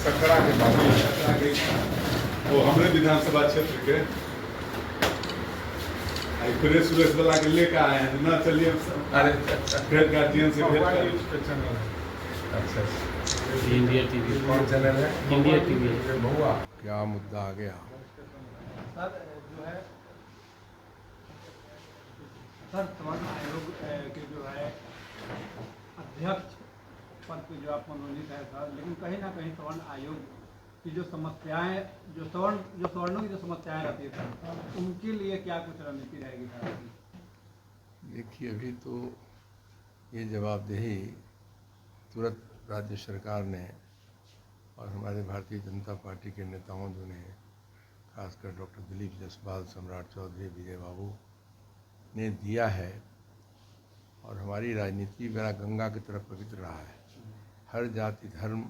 सकरा के बाबू वो हमरे विधानसभा क्षेत्र के फ्रेश व्रेश वाला के लेकर आए हैं ना। चलिए फिर गार्जियन से अच्छा इंडिया टीवी कौन चैनल है? इंडिया टीवी बहुआ क्या मुद्दा आ गया? सर जो है सर सवर्ण आयोग के जो है अध्यक्ष पद पे जो आप मनोनीत है सर, लेकिन कहीं ना कहीं सवर्ण आयोग की जो समस्याएं जो सवर्णों की जो समस्याएं रहती है सर, उनके लिए क्या कुछ रणनीति रहेगी सर? देखिए, अभी तो ये जवाबदेही तुरंत राज्य सरकार ने और हमारे भारतीय जनता पार्टी के नेताओं ने, खासकर डॉक्टर दिलीप जायसवाल, सम्राट चौधरी, विजय बाबू ने दिया है। और हमारी राजनीति मेरा गंगा की तरफ पवित्र रहा है। हर जाति धर्म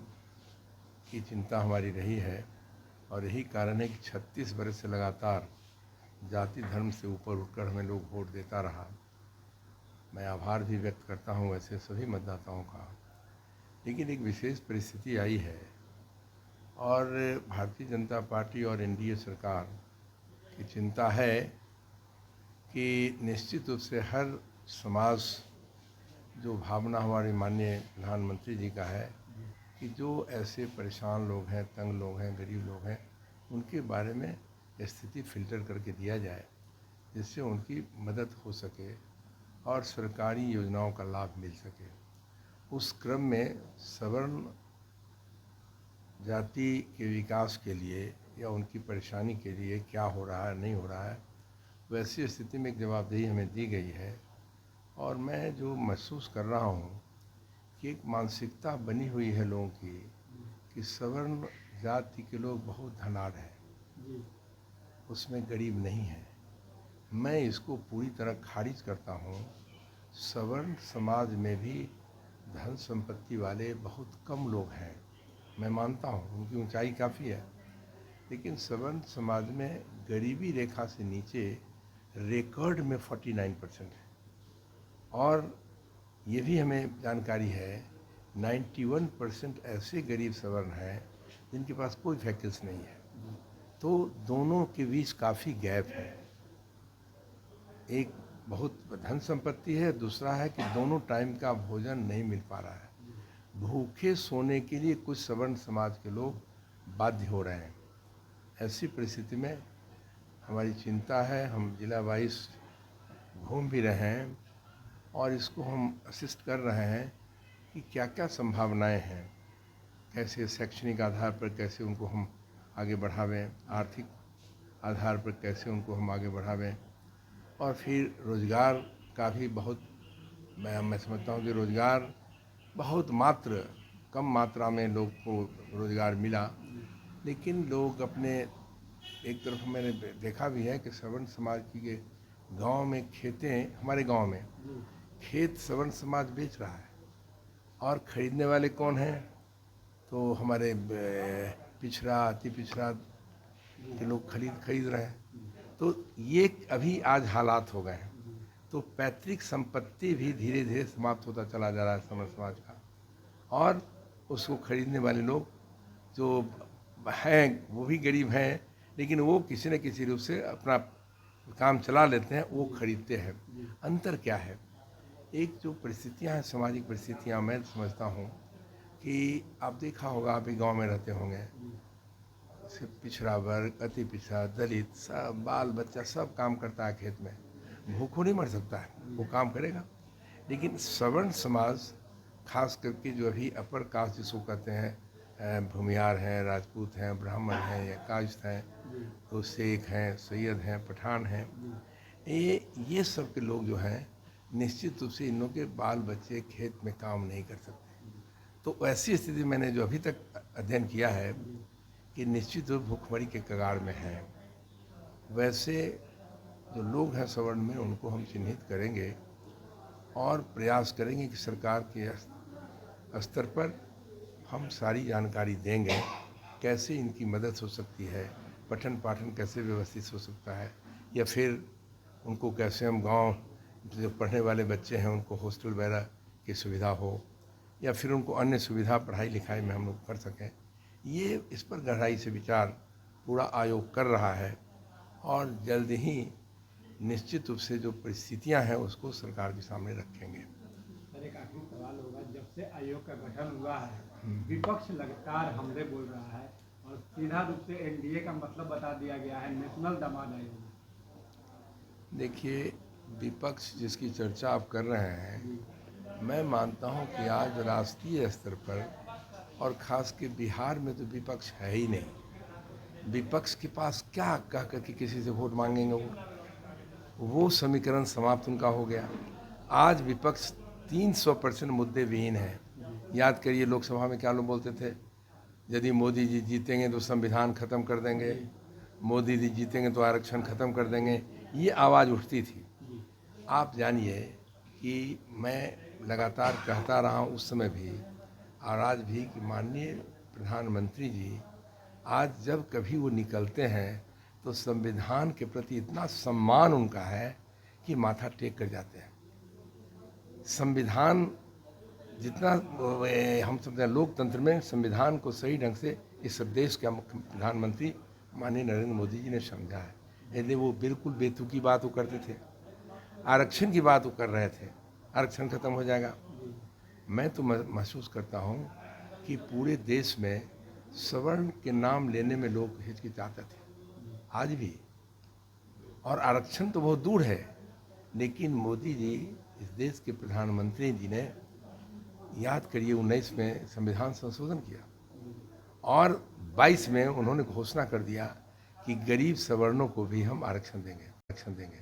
की चिंता हमारी रही है और यही कारण है कि 36 वर्ष से लगातार जाति धर्म से ऊपर उठकर हमें लोग वोट देता रहा। मैं आभार भी व्यक्त करता हूं वैसे सभी मतदाताओं का। लेकिन एक विशेष परिस्थिति आई है और भारतीय जनता पार्टी और एनडीए सरकार की चिंता है कि निश्चित रूप से हर समाज, जो भावना हमारे माननीय प्रधानमंत्री जी का है कि जो ऐसे परेशान लोग हैं, तंग लोग हैं, गरीब लोग हैं, उनके बारे में स्थिति फिल्टर करके दिया जाए जिससे उनकी मदद हो सके और सरकारी योजनाओं का लाभ मिल सके। उस क्रम में सवर्ण जाति के विकास के लिए या उनकी परेशानी के लिए क्या हो रहा है, नहीं हो रहा है, वैसी स्थिति में एक जवाबदेही हमें दी गई है। और मैं जो महसूस कर रहा हूँ कि एक मानसिकता बनी हुई है लोगों की कि सवर्ण जाति के लोग बहुत धनाढ़ हैं, उसमें गरीब नहीं है। मैं इसको पूरी तरह खारिज करता हूँ। सवर्ण समाज में भी धन संपत्ति वाले बहुत कम लोग हैं, मैं मानता हूँ उनकी ऊंचाई काफ़ी है, लेकिन सवर्ण समाज में गरीबी रेखा से नीचे रिकॉर्ड में 49% है। और ये भी हमें जानकारी है 91% ऐसे गरीब सवर्ण हैं जिनके पास कोई वैकल्स नहीं है। तो दोनों के बीच काफ़ी गैप है। एक बहुत धन संपत्ति है, दूसरा है कि दोनों टाइम का भोजन नहीं मिल पा रहा है। भूखे सोने के लिए कुछ सवर्ण समाज के लोग बाध्य हो रहे हैं। ऐसी परिस्थिति में हमारी चिंता है। हम जिला वाइज घूम भी रहे हैं और इसको हम असिस्ट कर रहे हैं कि क्या क्या संभावनाएं हैं, कैसे शैक्षणिक आधार पर कैसे उनको हम आगे बढ़ावें, आर्थिक आधार पर कैसे उनको हम आगे बढ़ावें, और फिर रोज़गार का भी बहुत मैं समझता हूँ कि रोज़गार बहुत कम मात्रा में लोग को रोज़गार मिला। लेकिन लोग अपने एक तरफ मैंने देखा भी है कि सवर्ण समाज की गांव में खेतें, हमारे गांव में खेत सवर्ण समाज बेच रहा है और ख़रीदने वाले कौन हैं? तो हमारे पिछड़ा, अति पिछड़ा के लोग खरीद रहे हैं। तो ये अभी आज हालात हो गए हैं। तो पैतृक संपत्ति भी धीरे धीरे समाप्त होता चला जा रहा है सवर्ण समाज का, और उसको खरीदने वाले लोग जो हैं वो भी गरीब हैं, लेकिन वो किसी न किसी रूप से अपना काम चला लेते हैं, वो खरीदते हैं। अंतर क्या है? एक जो परिस्थितियां हैं, सामाजिक परिस्थितियां, मैं समझता हूँ कि आप देखा होगा, आप एक गांव में रहते होंगे, सिर्फ पिछड़ा वर्ग, अति पिछड़ा, दलित, सब बाल बच्चा सब काम करता है खेत में, भूखों नहीं मर सकता है, वो काम करेगा। लेकिन सवर्ण समाज खास करके जो अभी अपर कास्ट जिसको कहते हैं, भूमिहार हैं, राजपूत हैं, ब्राह्मण हैं या कास्ट हैं, तो शेख हैं, सैयद हैं, पठान हैं, ये सब के लोग जो हैं निश्चित रूप से इन लोगों के बाल बच्चे खेत में काम नहीं कर सकते। तो ऐसी स्थिति मैंने जो अभी तक अध्ययन किया है कि निश्चित रूप भूखमरी के कगार में हैं। वैसे जो लोग हैं सवर्ण में, उनको हम चिन्हित करेंगे और प्रयास करेंगे कि सरकार के स्तर पर हम सारी जानकारी देंगे कैसे इनकी मदद हो सकती है, पठन पाठन कैसे व्यवस्थित हो सकता है, या फिर उनको कैसे हम गांव जो पढ़ने वाले बच्चे हैं उनको हॉस्टल वगैरह की सुविधा हो, या फिर उनको अन्य सुविधा पढ़ाई लिखाई में हम लोग कर सकें। ये इस पर गहराई से विचार पूरा आयोग कर रहा है और जल्द ही निश्चित रूप से जो परिस्थितियां हैं उसको सरकार के सामने रखेंगे। सर, एक आखिरी सवाल होगा, जब से आयोग का गठन हुआ है विपक्ष लगातार हमले बोल रहा है और सीधा रूप से एनडीए का मतलब बता दिया गया है नेशनल दामाद आयोग। देखिए, विपक्ष जिसकी चर्चा आप कर रहे हैं, मैं मानता हूं कि आज राष्ट्रीय स्तर पर और खास के बिहार में तो विपक्ष है ही नहीं। विपक्ष के पास क्या कह कर के किसी से वोट मांगेंगे? वो समीकरण समाप्त उनका हो गया। आज विपक्ष 300% मुद्दे विहीन है। याद करिए लोकसभा में क्या लोग बोलते थे, यदि मोदी जी जीतेंगे तो संविधान खत्म कर देंगे, मोदी जी जीतेंगे तो आरक्षण खत्म कर देंगे, ये आवाज़ उठती थी। आप जानिए कि मैं लगातार कहता रहा हूँ उस समय भी और आज भी कि माननीय प्रधानमंत्री जी आज जब कभी वो निकलते हैं तो संविधान के प्रति इतना सम्मान उनका है कि माथा टेक कर जाते हैं। संविधान जितना हम समझते हैं, लोकतंत्र में संविधान को सही ढंग से इस देश के मुख्य प्रधानमंत्री माननीय नरेंद्र मोदी जी ने समझा है। यदि वो बिल्कुल बेतुकी बात वो करते थे, आरक्षण की बात वो कर रहे थे, आरक्षण खत्म हो जाएगा। मैं तो महसूस करता हूँ कि पूरे देश में सवर्ण के नाम लेने में लोग हिचकिचाते थे, आज भी। और आरक्षण तो बहुत दूर है, लेकिन मोदी जी इस देश के प्रधानमंत्री जी ने, याद करिए, 19 में संविधान संशोधन किया और 22 में उन्होंने घोषणा कर दिया कि गरीब सवर्णों को भी हम आरक्षण देंगे।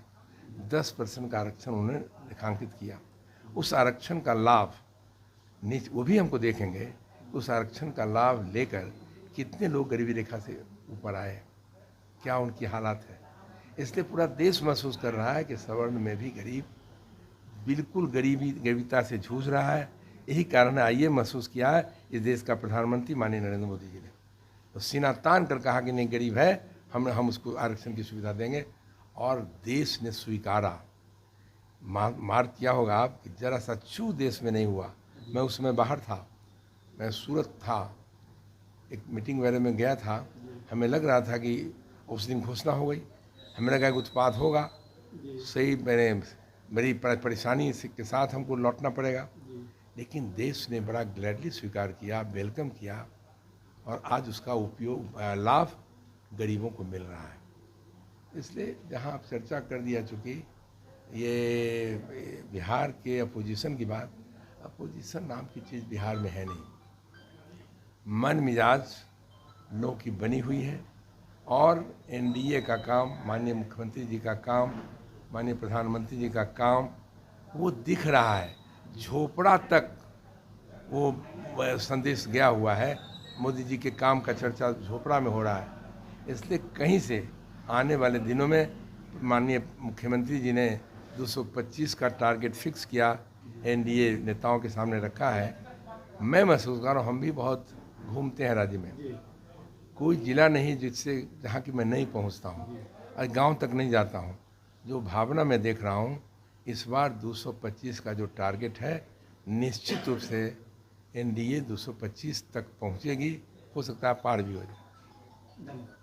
10% का आरक्षण उन्होंने रेखांकित किया। उस आरक्षण का लाभ वो भी हमको देखेंगे, उस आरक्षण का लाभ लेकर कितने लोग गरीबी रेखा से ऊपर आए, क्या उनकी हालात है। इसलिए पूरा देश महसूस कर रहा है कि सवर्ण में भी गरीब बिल्कुल गरीबीता से जूझ रहा है। यही कारण है, आइए महसूस किया है इस देश का प्रधानमंत्री माननीय नरेंद्र मोदी जी ने, तो सीना तान कर कहा कि नहीं, गरीब है, हम उसको आरक्षण की सुविधा देंगे। और देश ने स्वीकारा। मार किया होगा आप कि जरा सा चू देश में नहीं हुआ। मैं उस समय बाहर था, मैं सूरत था, एक मीटिंग वगैरह में गया था। हमें लग रहा था कि उस दिन घोषणा हो गई, हमें लगा कि उत्पात होगा, सही बड़ी परेशानी के साथ हमको लौटना पड़ेगा। लेकिन देश ने बड़ा ग्लैडली स्वीकार किया, वेलकम किया और आज उसका उपयोग लाभ गरीबों को मिल रहा है। इसलिए जहां आप चर्चा कर दिया चूँकि ये बिहार के अपोजिशन की बात, अपोजिशन नाम की चीज़ बिहार में है नहीं। मन मिजाज लोगों की बनी हुई है और एनडीए का काम, माननीय मुख्यमंत्री जी का काम, माननीय प्रधानमंत्री जी का काम वो दिख रहा है। झोपड़ा तक वो संदेश गया हुआ है, मोदी जी के काम का चर्चा झोपड़ा में हो रहा है। इसलिए कहीं से आने वाले दिनों में माननीय मुख्यमंत्री जी ने 225 का टारगेट फिक्स किया, एनडीए नेताओं के सामने रखा है। मैं महसूस कर रहा हूँ, हम भी बहुत घूमते हैं राज्य में, कोई ज़िला नहीं जहाँ की मैं नहीं पहुँचता हूँ और गांव तक नहीं जाता हूँ। जो भावना मैं देख रहा हूँ, इस बार 225 का जो टारगेट है, निश्चित रूप से एनडीए 225 तक पहुँचेगी, हो सकता है पार भी हो जाए। धन्यवाद।